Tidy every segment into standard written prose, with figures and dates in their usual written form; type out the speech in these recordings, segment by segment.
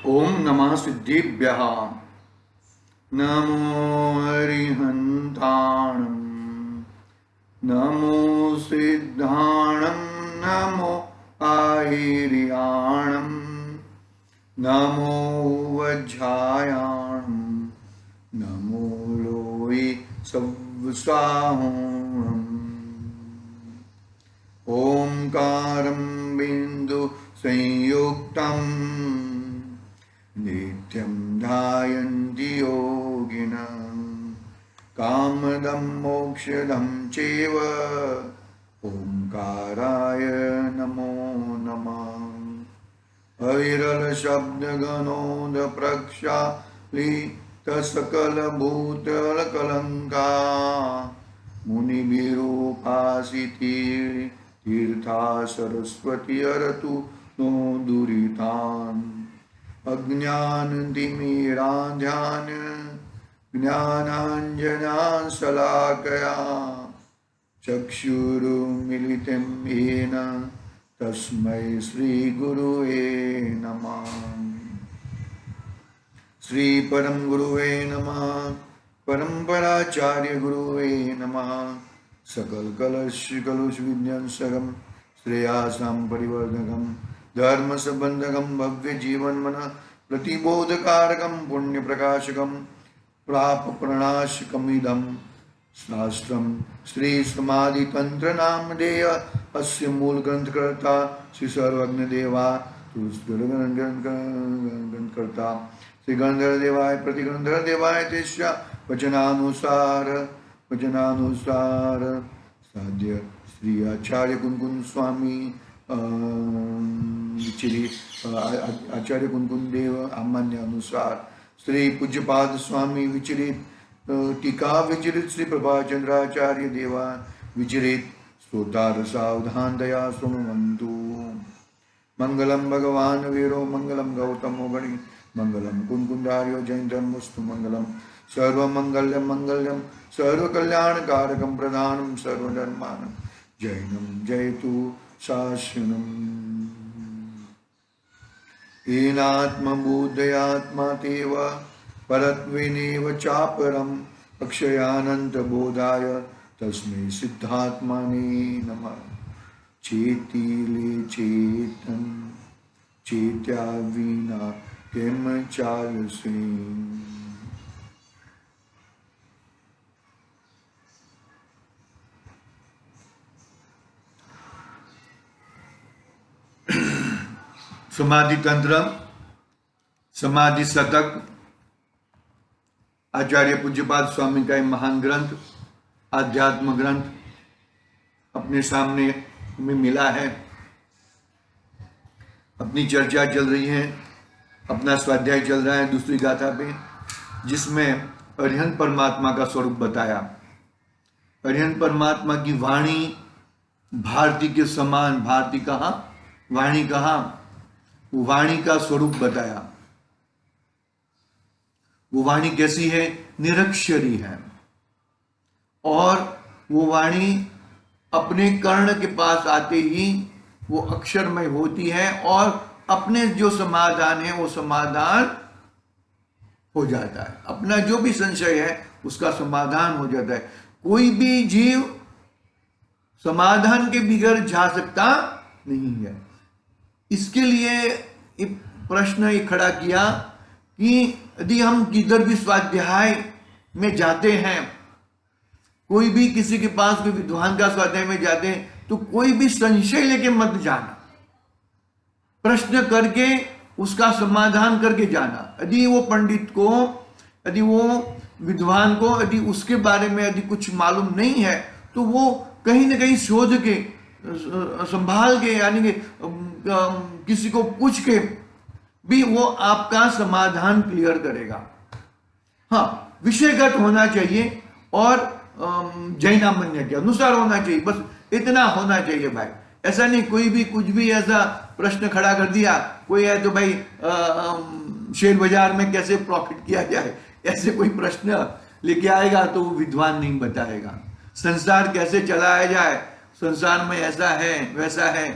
ओम नमः सिद्धिभ्यः। नमो हरिहन्ताणं। नमो सिद्धाणं। नमो आयिर्याणं। नमो वज्रायाणं। नमो लोये सव्साहम्। ओंकारं बिंदु संयुक्तं नित्यं ध्यायन्ति योगिनः। कामदं मोक्षदं चैव ओंकाराय नमो नमः। अविरलशब्दगणोदप्रक्षालितसकलभूतलकलङ्का मुनिभिरुपासिती तीर्था सरस्वती अरतु नो दुरितान्। अज्ञानतिमिरान्ध्यान ज्ञानाञ्जनाशलाकया चक्षुरुन्मीलितं येन तस्मै श्रीगुरुवे नमः। श्री परम गुरुवे नमः। परम्पराचार्य गुरुवे नमः। सकल कलश कलुष विज्ञानसरम श्रेयासां परिवर्धकम धर्म संबंधकम भव्य जीवन मन प्रतिबोधकारकम पुण्य प्रकाशकम प्राप प्रणाशकमिदं शास्त्रम श्री समाधि तंत्र नामधेय अस्य मूल ग्रंथकर्ता श्री सर्वज्ञ देवा ग्रंथकर्ता श्री गंधर्व देवाय प्रति गंधर्व देवाय तेष्या वचनानुसार साध्य श्री आचार्य कुंकुन स्वामी विचलित आचार्य कुंकुन देव आमान्य अनुसार श्री पूज्यपाद स्वामी विचलित टीका विचलित श्री प्रभाचंद्राचार्य देवा विचलित श्रोतार सावधान दया सुमंतु। मंगलम भगवान वीरो मंगलम गौतमो गणि मंगलम कुंकुंडार्यो जयंतमुस्तु मंगलम सर्वमंगल्यम मंगल्यम सर्वकल्याणकारकं प्रधानं सर्वधर्मानं जैनं जयतु शासनम्। येनात्मबुद्धयात्मा तेव परत्वेनेव चापरम् अक्षयानन्तबोधाय तस्मै सिद्धात्मने नमः। चेतिले चेतन चेत्या विना किम चालसे। समाधि तंत्र समाधि शतक आचार्य पूज्यपाद स्वामी का एक महान ग्रंथ आध्यात्म ग्रंथ अपने सामने में मिला है। अपनी चर्चा चल रही है, अपना स्वाध्याय चल रहा है दूसरी गाथा पे, जिसमें अरिहंत परमात्मा का स्वरूप बताया। अरिहंत परमात्मा की वाणी भारती के समान, भारती कहाँ वाणी कहाँ, वाणी का स्वरूप बताया। वो वाणी कैसी है? निरक्षरी है और वो वाणी अपने कर्ण के पास आते ही वो अक्षरमय होती है और अपने जो समाधान है वो समाधान हो जाता है। अपना जो भी संशय है उसका समाधान हो जाता है। कोई भी जीव समाधान के बिगड़ जा सकता नहीं है। इसके लिए एक प्रश्न ये खड़ा किया कि यदि हम किधर भी स्वाध्याय में जाते हैं, कोई भी किसी के पास कोई विद्वान का स्वाध्याय में जाते हैं तो कोई भी संशय लेके मत जाना, प्रश्न करके उसका समाधान करके जाना। यदि वो पंडित को, यदि वो विद्वान को, यदि उसके बारे में यदि कुछ मालूम नहीं है तो वो कहीं ना कहीं शोध के संभाल के, यानी कि किसी को पूछ के भी वो आपका समाधान क्लियर करेगा। हाँ, विषयगत होना चाहिए और जैनामन्य के अनुसार होना चाहिए, बस इतना होना चाहिए भाई। ऐसा नहीं कोई भी कुछ भी ऐसा प्रश्न खड़ा कर दिया, कोई है तो भाई शेयर बाजार में कैसे प्रॉफिट किया जाए, ऐसे कोई प्रश्न लेके आएगा तो वो विद्वान नहीं बताएगा। संसार कैसे चलाया जाए, संसार में ऐसा है वैसा है,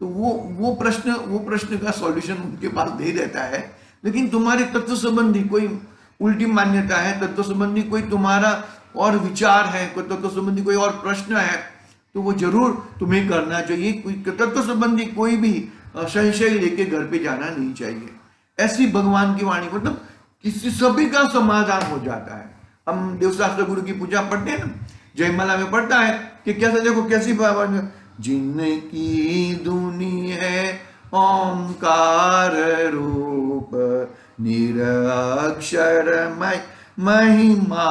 तो वो प्रश्न का सॉल्यूशन उनके पास नहीं रहता है। लेकिन तुम्हारे तत्व संबंधी कोई उल्टी मान्यता है, तत्व संबंधी कोई तुम्हारा और विचार है, कोई तत्व संबंधी कोई और प्रश्न है, तो वो जरूर तुम्हें करना चाहिए। कोई तत्व संबंधी कोई भी संशय लेके घर पे जाना नहीं चाहिए। ऐसी भगवान की वाणी, मतलब किसी सभी का समाधान हो जाता है। हम देवशास्त्र गुरु की पूजा पढ़ते हैं ना, जयमाला में पढ़ता है कि कैसे, देखो कैसी बाबा, जिनकी धुनी है ओंकार रूप, निरक्षरमय महिमा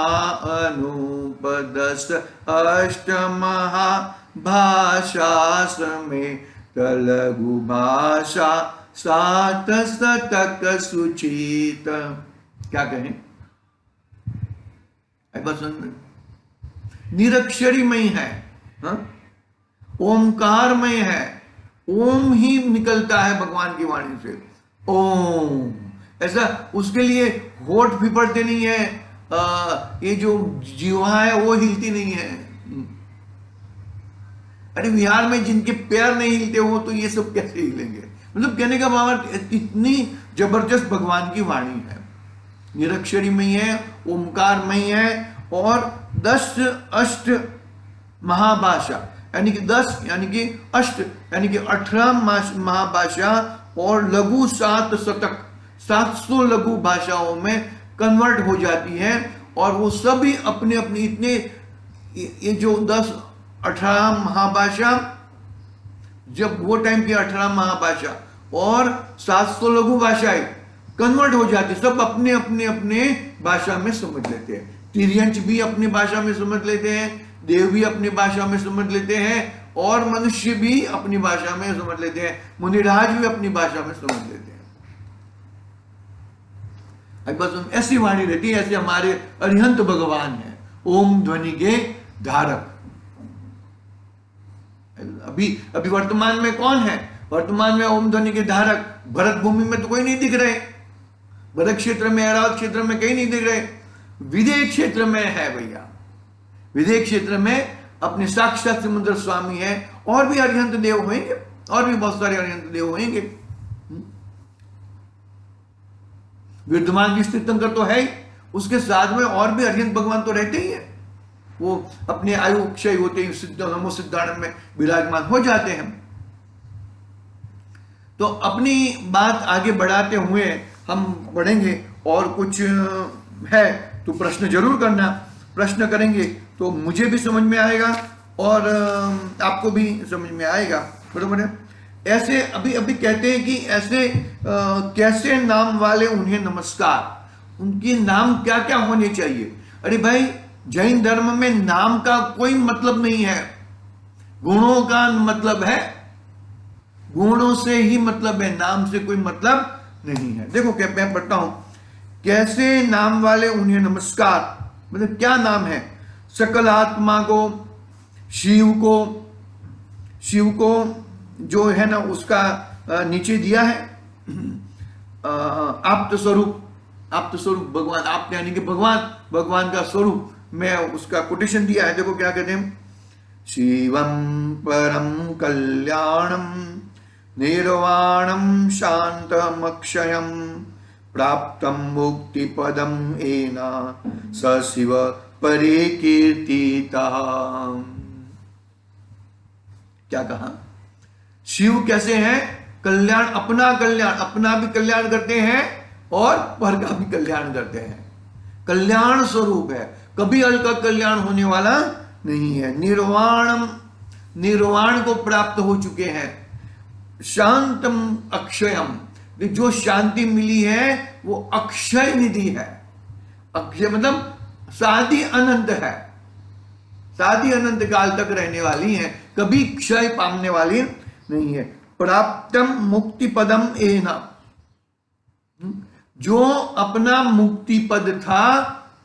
अनूप, 10 अष्ट महाभाषा समेत लघु भाषा, 7 शतक सुचित। क्या कहें, बस निरक्षरीमय है, ओमकारमय है, ओम ही निकलता है भगवान की वाणी से, ओम। ऐसा उसके लिए होठ भी पड़ते नहीं है, ये जो जीवा है वो हिलती नहीं है। अरे विहार में जिनके पैर नहीं हिलते हो तो ये सब कैसे हिलेंगे? मतलब कहने का भाव, इतनी जबरदस्त भगवान की वाणी है, निरक्षरीमय है, ओमकारमय है, और 10 अष्ट महाभाषा यानी कि 10 यानी कि अष्ट यानी कि 18 महाभाषा, और लघु 7 शतक 700 लघु भाषाओं में कन्वर्ट हो जाती है। और वो सभी अपने अपने इतने, ये जो 10-18 महाभाषा, जब वो टाइम की 18 महाभाषा और 700 लघु भाषाएं कन्वर्ट हो जाती, सब अपने अपने अपने भाषा में समझ लेते हैं। तिर्यंच भी अपनी भाषा में समझ लेते हैं, देव भी अपनी भाषा में समझ लेते हैं, और मनुष्य भी अपनी भाषा में समझ लेते हैं, मुनिराज भी अपनी भाषा में समझ लेते हैं। बस ऐसी वाणी रहती है, ऐसे हमारे अरिहंत भगवान है, ओम ध्वनि के धारक। अभी वर्तमान में कौन है? वर्तमान में ओम ध्वनि के धारक भरत भूमि में तो कोई नहीं दिख रहे, भरत क्षेत्र में, अरावत क्षेत्र में कहीं नहीं दिख रहे। विदेह क्षेत्र में है भैया, विदेह क्षेत्र में अपने साक्षात समुद्र स्वामी है, और भी अरिहंत देव होंगे, और भी बहुत सारे अरिहंत देव होंगे। विद्यमान की तीर्थंकर तो है ही, उसके साथ में और भी अरिहंत भगवान तो रहते ही है। वो अपने आयु क्षय होते ही नमो सिद्धार्थ में विराजमान हो जाते हैं। तो अपनी बात आगे बढ़ाते हुए हम बढ़ेंगे, और कुछ है तो प्रश्न जरूर करना, प्रश्न करेंगे तो मुझे भी समझ में आएगा और आपको भी समझ में आएगा, बरोबर है। ऐसे अभी कहते हैं कि ऐसे कैसे नाम वाले उन्हें नमस्कार, उनके नाम क्या क्या होने चाहिए। अरे भाई, जैन धर्म में नाम का कोई मतलब नहीं है, गुणों का मतलब है, गुणों से ही मतलब है, नाम से कोई मतलब नहीं है। देखो क्या मैं पढ़ता हूं, कैसे नाम वाले उन्हें नमस्कार, मतलब क्या नाम है। सकल आत्मा को, शिव को जो है ना उसका नीचे दिया है आप्त स्वरूप भगवान, आप यानी कि भगवान का स्वरूप में उसका कोटेशन दिया है। देखो क्या कहते हैं, शिवम परम कल्याणम निर्वाणम शांतमक्षयम प्राप्तम मुक्ति पदम एना स शिव परे कीर्तिता। क्या कहा, शिव कैसे हैं, कल्याण, अपना भी कल्याण करते हैं और पर का भी कल्याण करते हैं, कल्याण स्वरूप है, कभी अलग कल्याण होने वाला नहीं है। निर्वाण को प्राप्त हो चुके हैं, शांतम अक्षयम, जो शांति मिली है वो अक्षय निधि है। अक्षय मतलब शादी अनंत है, शादी अनंत काल तक रहने वाली है, कभी क्षय पाने वाली नहीं है। प्राप्तम मुक्ति पदम एना, जो अपना मुक्ति पद था,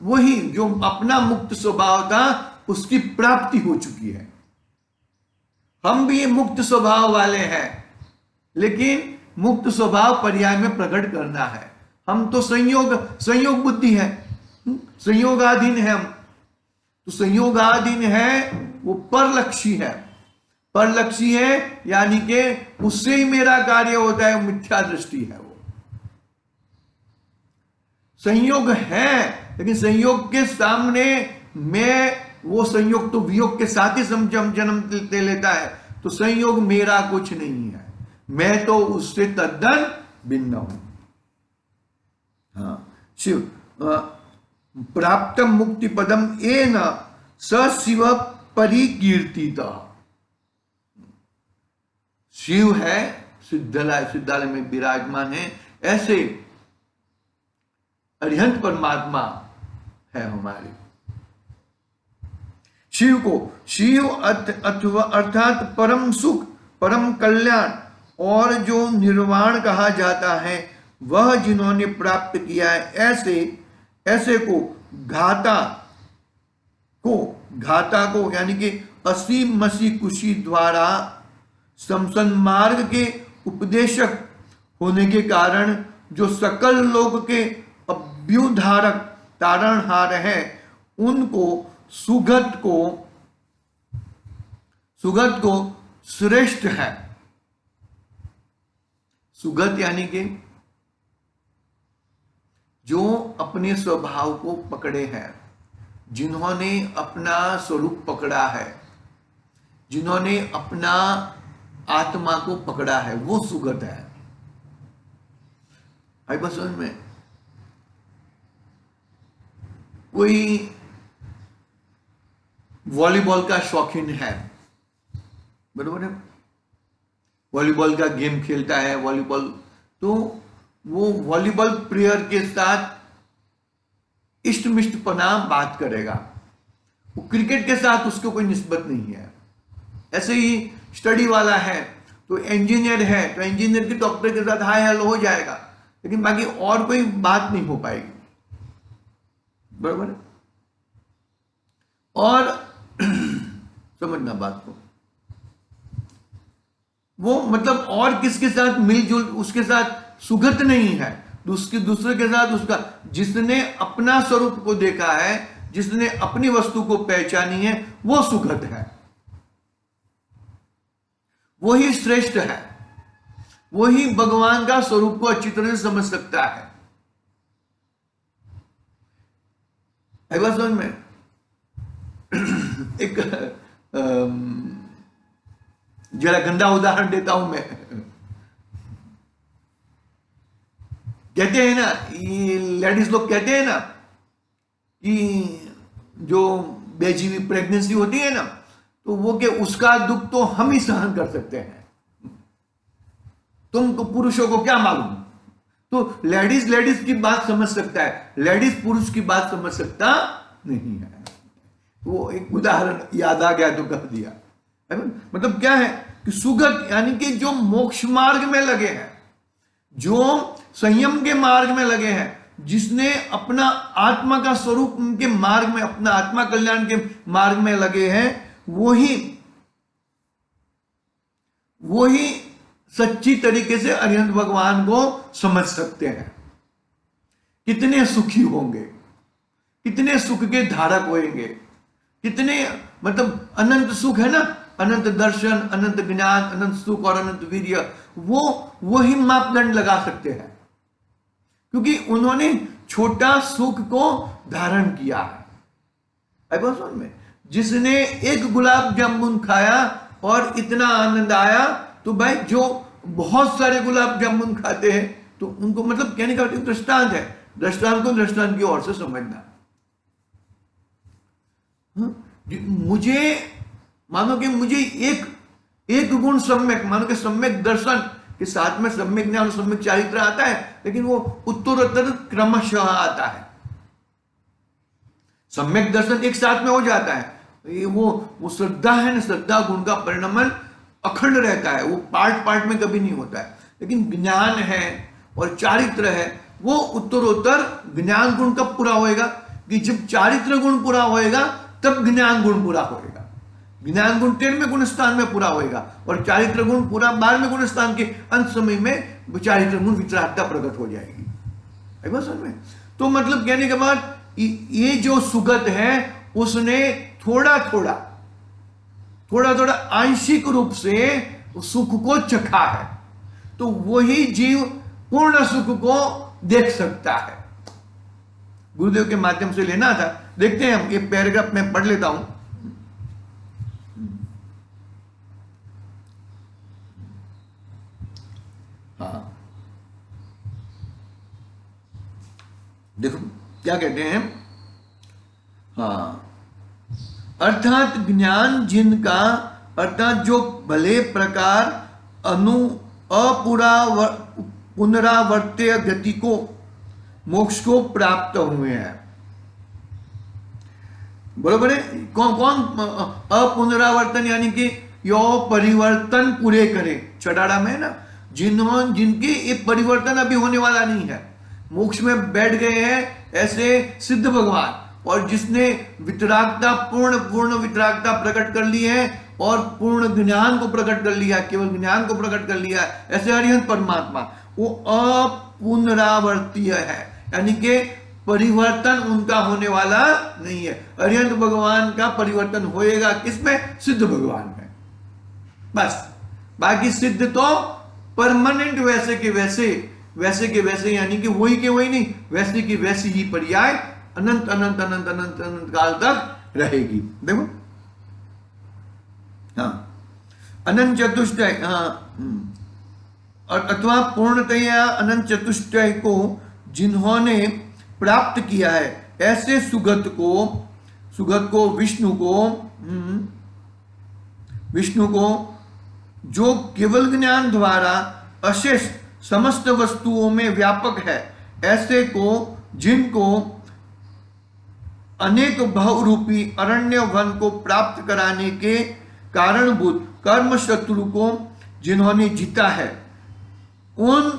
वही जो अपना मुक्त स्वभाव था, उसकी प्राप्ति हो चुकी है। हम भी मुक्त स्वभाव वाले हैं, लेकिन मुक्त स्वभाव पर्याय में प्रकट करना है। हम तो संयोग बुद्धि है, संयोगाधीन है हम, तो संयोगाधीन है, वो परलक्षी है, परलक्षी है यानी कि उससे ही मेरा कार्य होता है, मिथ्या दृष्टि है वो। संयोग है, लेकिन संयोग के सामने मैं, वो संयोग तो वियोग के साथ ही जन्म ले लेता है, तो संयोग मेरा कुछ नहीं है, मैं तो उससे तद्दन भिन्न हूं। हाँ, शिव प्राप्त मुक्ति पदम एन स शिव परिकीर्तित। शिव है, सिद्धालय में विराजमान है, ऐसे अरिहंत परमात्मा है हमारे। शिव अथवा अर्थात परम सुख, परम कल्याण और जो निर्वाण कहा जाता है, वह जिन्होंने प्राप्त किया है, ऐसे को घाता को यानी कि असी मसी कुशी द्वारा समसन मार्ग के उपदेशक होने के कारण जो सकल लोक के अभ्युधारक तारणहार है, उनको सुगत को श्रेष्ठ है। सुगत यानी कि जो अपने स्वभाव को पकड़े हैं, जिन्होंने अपना स्वरूप पकड़ा है, जिन्होंने अपना आत्मा को पकड़ा है, वो सुगत है। आई बस समझ में? कोई वॉलीबॉल का शौकीन है, बरोबर है, वॉलीबॉल का गेम खेलता है, वॉलीबॉल, तो वो वॉलीबॉल प्लेयर के साथ इष्टमिष्टपना बात करेगा, वो क्रिकेट के साथ उसको कोई निस्बत नहीं है। ऐसे ही स्टडी वाला है तो इंजीनियर है, तो इंजीनियर के डॉक्टर के साथ हाय हेलो हो जाएगा, लेकिन बाकी और कोई बात नहीं हो पाएगी, बरोबर है। और समझना बात को, वो मतलब और किसके साथ मिलजुल, उसके साथ सुगत नहीं है, दूसरे के साथ उसका, जिसने अपना स्वरूप को देखा है, जिसने अपनी वस्तु को पहचानी है, वो सुगत है, वही श्रेष्ठ है, वही भगवान का स्वरूप को अच्छी तरह से समझ सकता है। एक समझ में, एक जरा गंदा उदाहरण देता हूं मैं। कहते हैं ना, ये लेडीज लोग कहते हैं ना कि जो बेजीवी प्रेगनेंसी होती है ना, तो वो कि उसका दुख तो हम ही सहन कर सकते हैं, तुमको पुरुषों को क्या मालूम। तो लेडीज की बात समझ सकता है, लेडीज पुरुष की बात समझ सकता नहीं है। वो एक उदाहरण याद आ गया तो कह दिया। मतलब क्या है कि सुगत यानी कि जो मोक्ष मार्ग में लगे हैं, जो संयम के मार्ग में लगे हैं, जिसने अपना आत्मा का स्वरूप के मार्ग में, अपना आत्मा कल्याण के मार्ग में लगे हैं, वही सच्ची तरीके से अरिहंत भगवान को समझ सकते हैं। कितने सुखी होंगे, कितने सुख के धारक होंगे, कितने मतलब अनंत सुख है ना, अनंत दर्शन, अनंत ज्ञान, अनंत सुख और अनंत वीर्य, वही मापदंड लगा सकते हैं, क्योंकि उन्होंने छोटा सुख को धारण किया है। समझ में, जिसने एक गुलाब जामुन खाया और इतना आनंद आया, तो भाई जो बहुत सारे गुलाब जामुन खाते हैं, तो उनको मतलब कहने का दृष्टांत है, दृष्टांत को दृष्टांत की ओर से समझना। मुझे मानो कि मुझे एक गुण सम्यक, मानो कि सम्यक दर्शन के साथ में सम्यक ज्ञान, सम्यक चारित्र आता है, लेकिन वो उत्तरोत्तर क्रमशः आता है। सम्यक दर्शन एक साथ में हो जाता है, वो श्रद्धा है ना, श्रद्धा गुण का परिणमन अखंड रहता है, वो पार्ट में कभी नहीं होता है। लेकिन ज्ञान है और चारित्र है, वो उत्तरोत्तर ज्ञान गुण कब पूरा होएगा कि जब चारित्र गुण पूरा होएगा तब ज्ञान गुण पूरा होएगा। ज्ञान गुण 13वें गुण स्थान में पूरा होएगा और चारित्र गुण पूरा 12वें गुण स्थान के अंत समय में चारित्र गुण विचराटता प्रकट हो जाएगी। समझ में? तो मतलब कहने के बाद ये जो सुगत है, उसने थोड़ा थोड़ा आंशिक रूप से सुख को चखा है, तो वही जीव पूर्ण सुख को देख सकता है। गुरुदेव के माध्यम से लेना था। देखते हैं हम, ये पैराग्राफ मैं पढ़ लेता हूं। हाँ, देखो क्या कहते हैं। हाँ, अर्थात ज्ञान जिनका, अर्थात जो भले प्रकार पुनरावर्त्य गति को, मोक्ष को प्राप्त हुए हैं। बरोबर है। कौन कौन अपुनरावर्तन, यानी कि यो परिवर्तन पूरे करे, चटाड़ा में ना, जिनके ये परिवर्तन अभी होने वाला नहीं है, मोक्ष में बैठ गए हैं ऐसे सिद्ध भगवान, और जिसने वितरागता, पूर्ण वितरागता प्रकट कर ली है और पूर्ण ज्ञान को प्रकट कर लिया, केवल ज्ञान को प्रकट कर लिया, ऐसे अरिहंत परमात्मा, वो अपुनरावर्तीय है, यानी कि परिवर्तन उनका होने वाला नहीं है। अरिहंत भगवान का परिवर्तन होएगा किसमें? सिद्ध भगवान में, बस। बाकी सिद्ध तो परमानेंट, वैसे के वैसे, यानी कि वही के वही नहीं, वैसे की वैसी ही पर्याय अनंत अनंत अनंत अनंत अनंत काल तक रहेगी। देखो, हाँ, अनंत चतुष्टय, अथवा पूर्णतया अनंत चतुष्टय को जिन्होंने प्राप्त किया है, ऐसे सुगत को विष्णु को जो केवल ज्ञान द्वारा अशेष समस्त वस्तुओं में व्यापक है, ऐसे को, जिनको अनेक बहुरूपी अरण्य वन को प्राप्त कराने के कारणभूत कर्म शत्रु को जिन्होंने जीता है, उन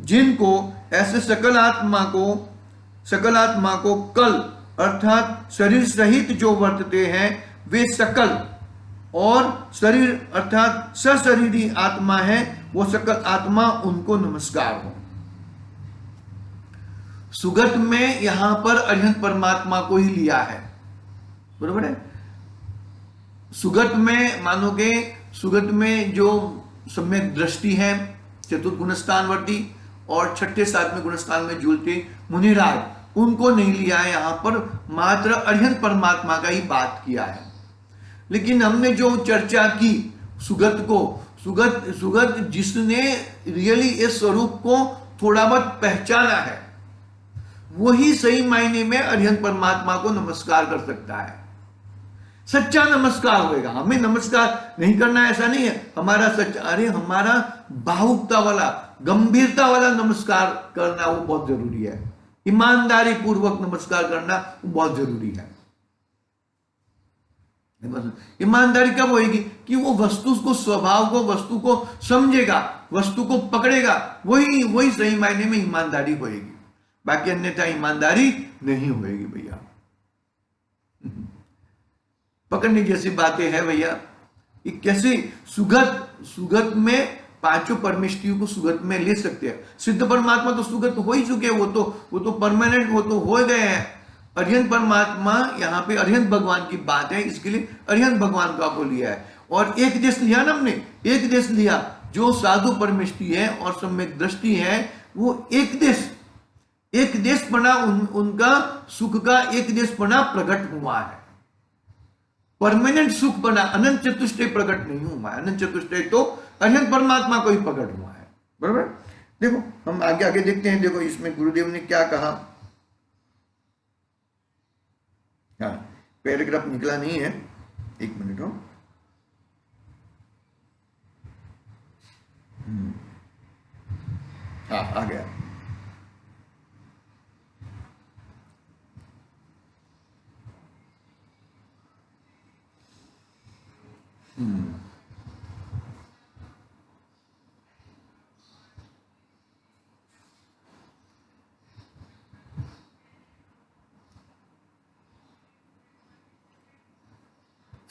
जिनको ऐसे सकल आत्मा को कल, अर्थात शरीर सहित जो वर्तते हैं, वे सकल, और शरीर अर्थात सशरीरी आत्मा है, वो सकल आत्मा, उनको नमस्कार हो। सुगत में यहां पर अरिहंत परमात्मा को ही लिया है, बरोबर है। सुगत में मानोगे, सुगत में जो सम्यक दृष्टि है, चतुर्थ गुणस्थानवर्ती और छठे सातवें गुणस्थान में झूलते मुनिराज, उनको नहीं लिया है, यहां पर मात्र अरिहंत परमात्मा का ही बात किया है। लेकिन हमने जो चर्चा की सुगत जिसने रियली इस स्वरूप को थोड़ा बहुत पहचाना है, वही सही मायने में अरिहंत परमात्मा को नमस्कार कर सकता है। सच्चा नमस्कार होएगा। हमें नमस्कार नहीं करना ऐसा नहीं है, हमारा सच्चा, हमारा भावुकता वाला, गंभीरता वाला नमस्कार करना वो बहुत जरूरी है। ईमानदारी पूर्वक नमस्कार करना वो बहुत जरूरी है। ईमानदारी कब होगी? कि वो वस्तु को, स्वभाव को, वस्तु को समझेगा, वस्तु को पकड़ेगा, वही सही मायने में ईमानदारी होएगी। बाकी अन्यथा ईमानदारी नहीं होएगी भैया। पकड़ने जैसी बातें हैं भैया। कैसे सुगत में पांचों परमेष्टियों को सुगत में ले सकते हैं। सिद्ध परमात्मा तो सुगत हो ही चुके हैं, वो तो परमानेंट, वो तो हो गए हैं। अरिहंत परमात्मा, यहाँ पे अरिहंत भगवान की बात है, इसके लिए अरिहंत भगवान का को लिया है। और एक देश लिया ना हमने, एक देश लिया, जो साधु परमेष्टि है और सम्यक दृष्टि है, वो एक देश पना, उनका सुख का एक देश पना प्रकट हुआ है। परमानेंट सुख बना, अनंत चतुष्टय प्रकट नहीं हुआ है। अनंत चतुष्टय तो अरिहंत परमात्मा को ही प्रकट हुआ है, बराबर। देखो हम आगे देखते हैं। देखो इसमें गुरुदेव ने क्या कहा। हाँ, पैराग्राफ निकला नहीं है, एक मिनट हो। हाँ, आ गया।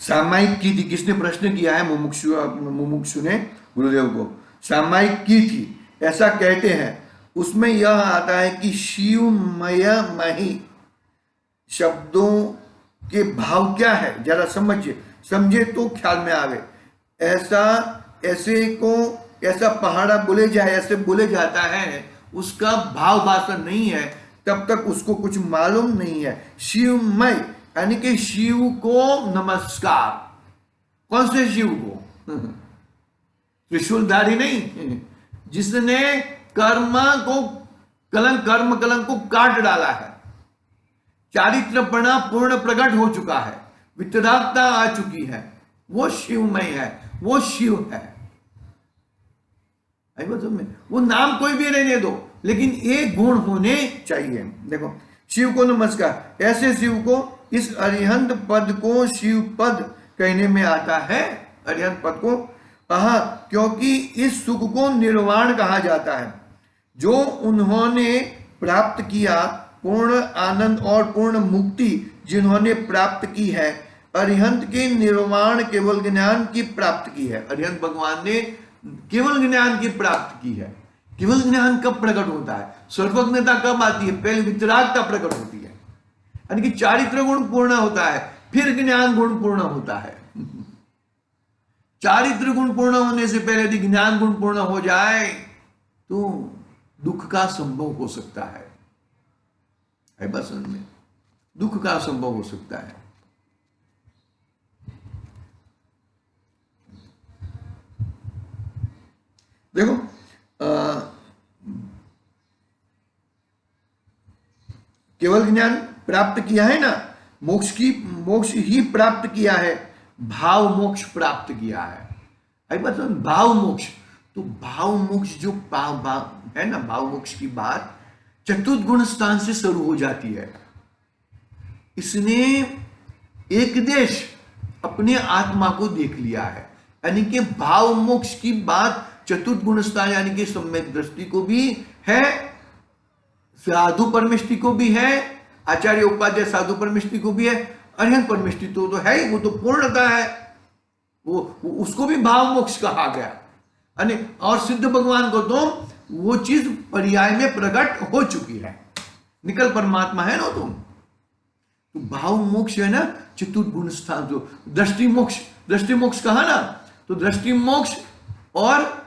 सामायिक की थी, किसने प्रश्न किया है? मुमुक्षु ने गुरुदेव को सामायिक की थी, ऐसा कहते हैं। उसमें यह आता है कि शिवमय मही शब्दों के भाव क्या है, जरा समझे तो ख्याल में आवे। ऐसा पहाड़ा बोले जाए, ऐसे बोले जाता है, उसका भाव भाषण नहीं है तब तक उसको कुछ मालूम नहीं है। शिवमय यानी कि शिव को नमस्कार। कौन से शिव को? त्रिशूलधारी नहीं, जिसने कर्म कलंक को काट डाला है, चारित्रपणा पूर्ण प्रकट हो चुका है, वितरागता आ चुकी है, वो शिवमय है, वो शिव है। वो नाम कोई भी रहने दो, लेकिन एक गुण होने चाहिए। देखो, शिव को नमस्कार, ऐसे शिव को, इस अरिहंत पद को शिव पद कहने में आता है। अरिहंत पद को क्योंकि इस सुख को निर्वाण कहा जाता है जो उन्होंने प्राप्त किया, पूर्ण आनंद और पूर्ण मुक्ति जिन्होंने प्राप्त की है। अरिहंत के निर्वाण केवल ज्ञान की प्राप्त की है। अरिहंत भगवान ने केवल ज्ञान की प्राप्त की है। केवल ज्ञान कब प्रकट होता है? सर्वज्ञता कब आती है? पहले वितरागता प्रकट होती है, यानी कि चारित्र गुण पूर्ण होता है, फिर ज्ञान गुण पूर्ण होता है। चारित्र गुण पूर्ण होने से पहले यदि ज्ञान गुण पूर्ण हो जाए तो दुख का संभव हो सकता है। बस में दुख का संभव हो सकता है। देखो, केवल ज्ञान प्राप्त किया है ना, मोक्ष ही प्राप्त किया है, भाव मोक्ष प्राप्त किया है। भाव मोक्ष, तो भाव मोक्ष जो है ना, भाव मोक्ष की बात चतुर्गुण स्थान से शुरू हो जाती है। इसने एक देश अपने आत्मा को देख लिया है, यानी कि भाव मोक्ष की बात चतुर्गुण स्थान यानी कि सम्यक दृष्टि को भी है, साधु परमिष्टि को भी है, आचार्य उपाध्याय साधु परमिष्टि को भी है, अरिहंत परमिष्टि तो है ही, वो तो पूर्णता है, वो उसको भी भाव मोक्ष कहा गया। और सिद्ध भगवान को तो वो चीज पर्याय में प्रकट हो चुकी है, निकल परमात्मा है ना तुम। तो भाव मोक्ष है ना चतुर्गुण स्थान, जो दृष्टि मोक्ष कहा ना, तो दृष्टि मोक्ष और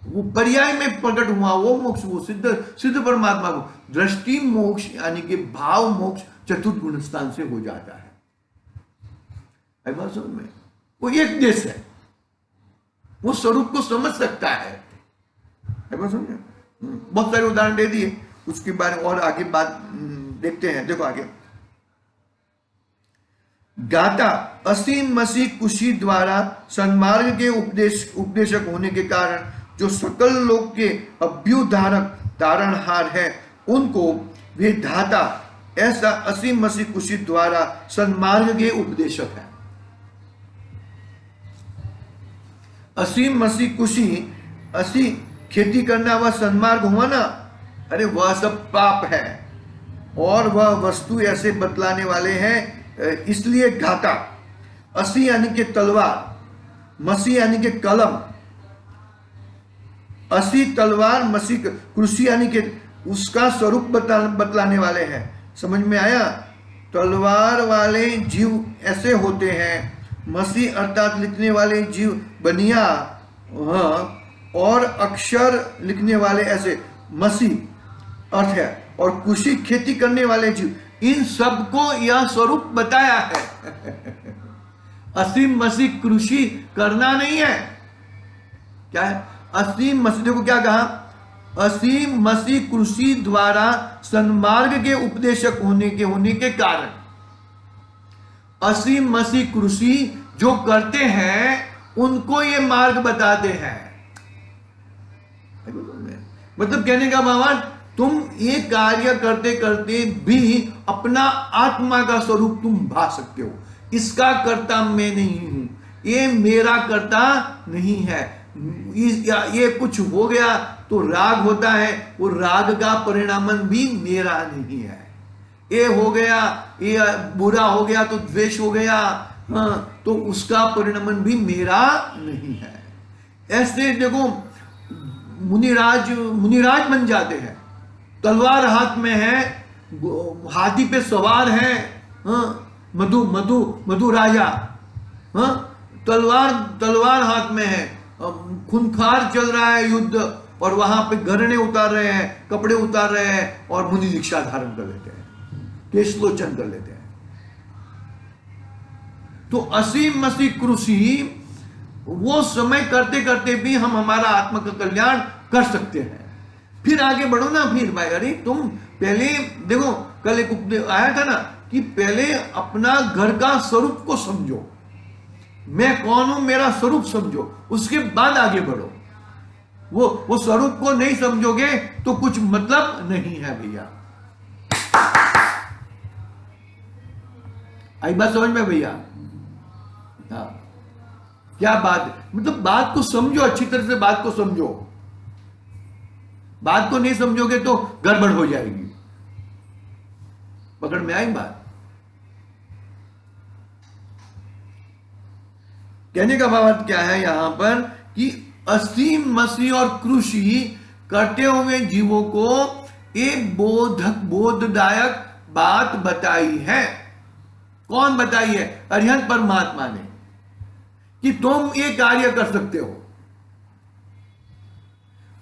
वो पर्याय में प्रकट हुआ वो मोक्ष, वो सिद्ध परमात्मा को दृष्टि मोक्ष यानी कि भाव मोक्ष चतुर्गुण स्थान से हो जाता है। में वो एक देश है, वो स्वरूप को समझ सकता है। समझे? बहुत सारे उदाहरण दे दिए, उसके बारे में और आगे बात देखते हैं। देखो आगे, गाता असीम मसीह कुशी द्वारा सन्मार्ग के उपदेशक होने के कारण जो सकल लोक के अभ्युधारक तारणहार है, उनको वे धाता ऐसा असीम मसीह कुशी द्वारा सन्मार्ग के उपदेशक है। असीम मसीह कुशी, असी खेती करना वह सन्मार्ग हुआ ना, अरे वह सब पाप है और वह वस्तु ऐसे बतलाने वाले हैं, इसलिए घाता। असी यानी कि तलवार, मसी यानी कि कलम, असी तलवार, मसी कृषि यानी कि उसका स्वरूप बतलाने वाले हैं। समझ में आया? तलवार वाले जीव ऐसे होते हैं, मसी अर्थात लिखने वाले जीव बनिया, और अक्षर लिखने वाले ऐसे मसी अर्थ है, और कृषि खेती करने वाले जीव, इन सबको यह स्वरूप बताया है। असीम मसीह कृषि करना नहीं है, क्या है? असीम मसीह, देखो क्या कहा, असीम मसीह कृषि द्वारा सन्मार्ग के उपदेशक होने के कारण, असीम मसीह कृषि जो करते हैं उनको ये मार्ग बताते हैं। मतलब कहने का भाव, तुम ये कार्य करते करते भी अपना आत्मा का स्वरूप तुम भा सकते हो। इसका कर्ता मैं नहीं हूं, ये मेरा कर्ता नहीं है। ये कुछ हो गया तो राग होता है, वो राग का परिणाम भी मेरा नहीं है। ये हो गया, ये बुरा हो गया तो द्वेष हो गया, तो उसका परिणाम भी मेरा नहीं है। ऐसे देखो, मुनिराज बन जाते हैं, तलवार हाथ में है, हाथी पे सवार है, मधु राजा, तलवार हाथ में है, खूंखार चल रहा है युद्ध, और वहां पे गहने उतार रहे हैं, कपड़े उतार रहे हैं और मुनि दीक्षा धारण कर लेते हैं, केशलोचन कर लेते हैं। तो असीम मसी कृषि वो समय करते करते भी हम हमारा आत्मा का कल्याण कर सकते हैं। फिर आगे बढ़ो ना, फिर भाई अरे तुम पहले देखो, कल एक उपदेश आया था ना कि पहले अपना घर का स्वरूप को समझो, मैं कौन हूं मेरा स्वरूप समझो, उसके बाद आगे बढ़ो। वो स्वरूप को नहीं समझोगे तो कुछ मतलब नहीं है भैया। आई बात समझ में भैया? हाँ, क्या बात है, मतलब बात को समझो, अच्छी तरह से बात को समझो। बात को नहीं समझोगे तो गड़बड़ हो जाएगी। पकड़ में आई बात? कहने का भाव क्या है यहां पर कि असीम मसीह और कृषि करते हुए जीवों को एक बोधदायक बात बताई है। कौन बताई है? अरिहंत परमात्मा ने, कि तुम ये कार्य कर सकते हो।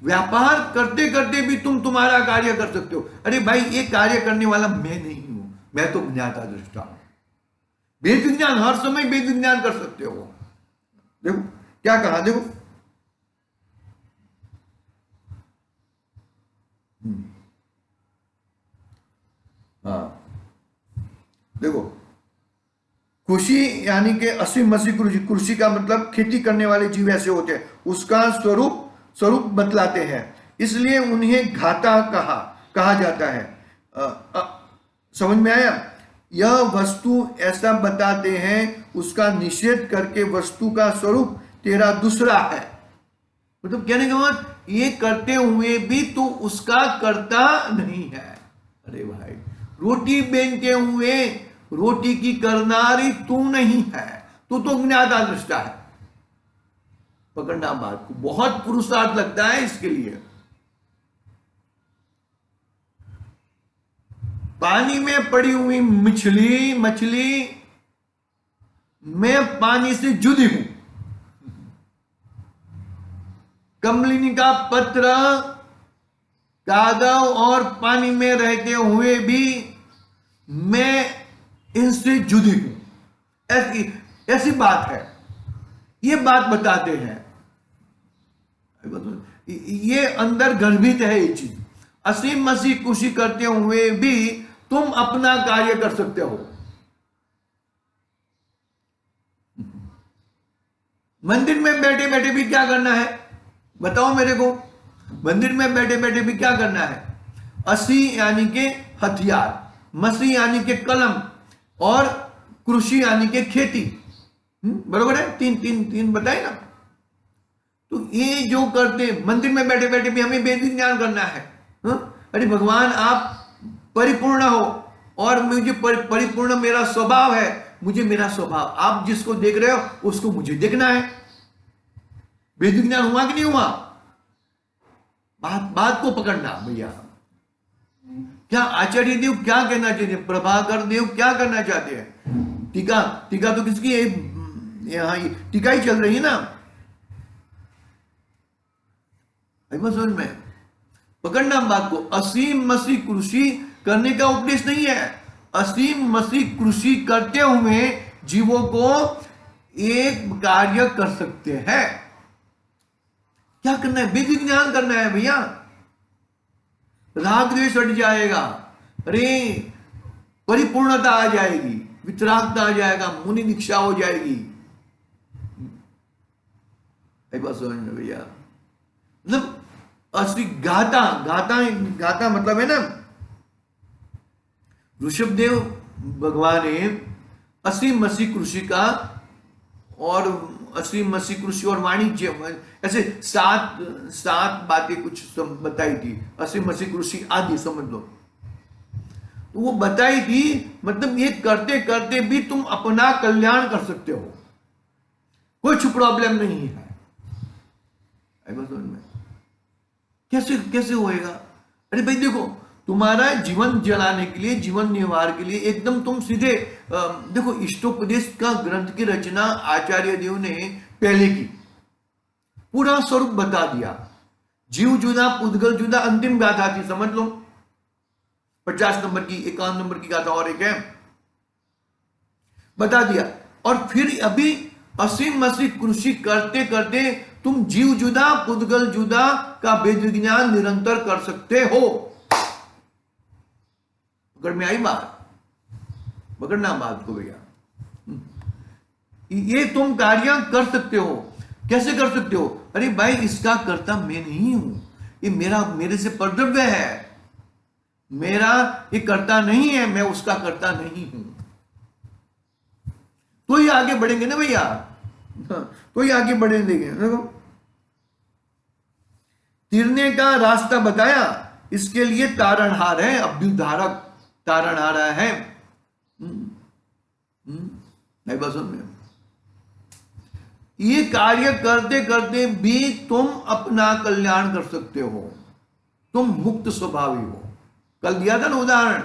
व्यापार करते करते भी तुम तुम्हारा कार्य कर सकते हो। अरे भाई, ये कार्य करने वाला मैं नहीं हूं, मैं तो ज्ञाता दृष्टा हूं। वेद विज्ञान, हर समय वेद विज्ञान कर सकते हो। देखो क्या कहा, देखो हाँ, देखो कृषि यानी कि असीम मसीह कृषि, कृषि का मतलब खेती करने वाले जीव ऐसे होते हैं, उसका स्वरूप बतलाते हैं, इसलिए उन्हें घाता कहा जाता है। समझ में आया? यह वस्तु ऐसा बताते हैं, उसका निषेध करके वस्तु का स्वरूप तेरा दूसरा है। मतलब कहने का मतलब, ये करते हुए भी तू उसका करता नहीं है। अरे भाई, रोटी बेचते हुए रोटी की करनारी तू नहीं है, तू तो ज्ञाता दृष्टा है। पकड़ना बात को, बहुत पुरुषार्थ लगता है इसके लिए। पानी में पड़ी हुई मछली मैं पानी से जुदी हूं। कमलिनी का पत्र, कागज और पानी में रहते हुए भी मैं इनसे जुदी हूं। ऐसी बात है, ये बात बताते हैं। ये अंदर गर्भित है ये चीज। असीम मसीह कृषि करते हुए भी तुम अपना कार्य कर सकते हो। मंदिर में बैठे बैठे भी क्या करना है बताओ मेरे को? मंदिर में बैठे बैठे भी क्या करना है? असी यानी के हथियार, मसीह यानी के कलम, और कृषि यानी के खेती। बरोबर है? तीन बताए ना। तो ये जो करते, मंदिर में बैठे बैठे भी हमें वेद ज्ञान करना है। अरे भगवान, आप परिपूर्ण हो और मुझे परिपूर्ण मेरा स्वभाव है, मुझे मेरा स्वभाव, आप जिसको देख रहे हो उसको मुझे देखना है। वेद ज्ञान हुआ कि नहीं हुआ? बात को पकड़ना भैया। क्या आचार्य देव क्या कहना चाहते हैं, प्रभाकर देव क्या करना चाहते हैं? टीका तो किसकी है? यहां टीका ही चल रही है ना। समझ में पकड़ना बात को। असीम मसीह कृषि करने का उपदेश नहीं है। असीम मसीह कृषि करते हुए जीवों को एक कार्य कर सकते हैं। क्या करना है? वेद ज्ञान करना है भैया। राग द्वेष हट जाएगा, अरे परिपूर्णता आ जाएगी, वितरागता आ जाएगा, मुनि दीक्षा हो जाएगी। बात समझ में भैया? मतलब असली गाता मतलब है ना, ऋषभदेव भगवान ने असीम मसीह कृषि का और असीम मसीह कृषि और वाणिज्य, ऐसे सात बातें कुछ बताई थी। असीम मसीह कृषि आदि समझ लो, तो वो बताई थी। मतलब ये करते करते भी तुम अपना कल्याण कर सकते हो, कुछ प्रॉब्लम नहीं है। में कैसे होएगा? अरे भाई देखो, तुम्हारा जीवन जलाने के लिए, जीवन निवार के लिए एकदम तुम सीधे देखो, इष्टोपदेश का ग्रंथ की रचना आचार्य देव ने पहले की, पूरा स्वरूप बता दिया। जीव जुदा पुद्गल जुदा अंतिम गाथा थी, समझ लो। 50 नंबर की, 51 नंबर की गाथा और एक है, बता दिया। और फिर अभी असीम मसीह कृषि करते करते तुम जीव जुदा पुद्गल जुदा का वेद विज्ञान निरंतर कर सकते हो। पकड़ में आई बात? पकड़ना बात को भैया, ये तुम कार्य कर सकते हो। कैसे कर सकते हो? अरे भाई, इसका कर्ता मैं नहीं हूं, ये मेरे से परद्रव्य है, मेरा ये कर्ता नहीं है, मैं उसका कर्ता नहीं हूं। तो ही आगे बढ़ेंगे ना भैया, तो ही आगे बढ़ेंगे। देखो, तीरने का रास्ता बताया, इसके लिए तारणहार है, अभ्युद्धारक तारणहार है। नहीं बस सुन, ये कार्य करते करते भी तुम अपना कल्याण कर सकते हो, तुम मुक्त स्वभावी हो। कल दिया था ना उदाहरण,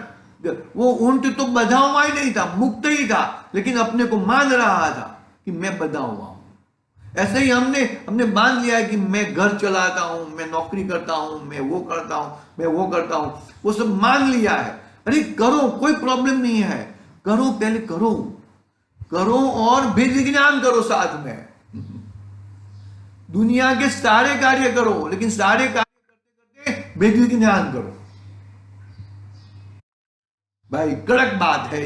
वो ऊंट तो बंधा हुआ ही नहीं था, मुक्त ही था, लेकिन अपने को मान रहा था कि मैं बंधा हुआ हूं। ऐसे ही हमने बांध लिया है कि मैं घर चलाता हूं, मैं नौकरी करता हूं, मैं वो करता हूं, मैं वो करता हूं, वो सब मान लिया है। अरे करो, कोई प्रॉब्लम नहीं है, करो, पहले करो, करो और वेद विज्ञान करो साथ में। दुनिया के सारे कार्य करो, लेकिन सारे कार्य करते करते वेद विज्ञान करो। भाई कड़क बात है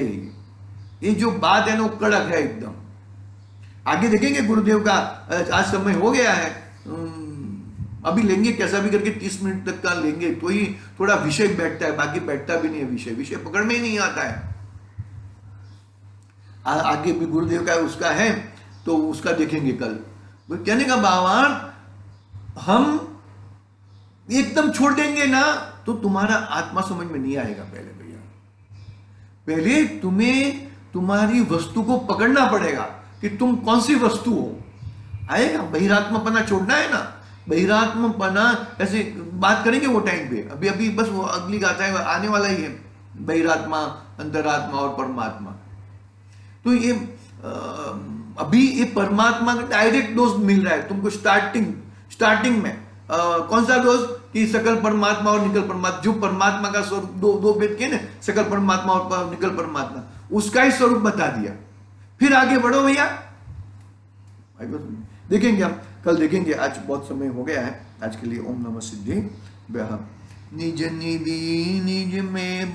ये जो बात है ना, वो कड़क है एकदम। आगे देखेंगे गुरुदेव का, आज समय हो गया है, अभी लेंगे कैसा भी करके 30 मिनट तक का लेंगे, तो ही थोड़ा विषय बैठता है, बाकी बैठता भी नहीं है विषय, विषय पकड़ में ही नहीं आता है। आगे भी गुरुदेव का उसका है, तो उसका देखेंगे कल। कहने का भावार्थ, हम एकदम छोड़ देंगे ना तो तुम्हारा आत्मा समझ में नहीं आएगा। पहले भैया, पहले तुम्हें तुम्हारी वस्तु को पकड़ना पड़ेगा कि तुम कौन सी वस्तु हो। आएगा बहिरात्मापना छोड़ना है ना, बहिरात्मापना ऐसे बात करेंगे वो टाइम पे, अभी अभी बस वो अगली गाथा है, आने वाला ही है, बहिरात्मा, अंतरात्मा और परमात्मा। तो ये अभी ये परमात्मा का डायरेक्ट डोज मिल रहा है तुमको स्टार्टिंग में। कौन सा डोज? कि सकल परमात्मा और निकल परमात्मा, जो परमात्मा का स्वरूप, दो भेद के ना, सकल परमात्मा और निकल परमात्मा, उसका ही स्वरूप बता दिया। फिर आगे बढ़ो भैया, देखेंगे हम कल, देखेंगे। आज बहुत समय हो गया है, आज के लिए ओम नमः सिद्धि। निज निधि निज में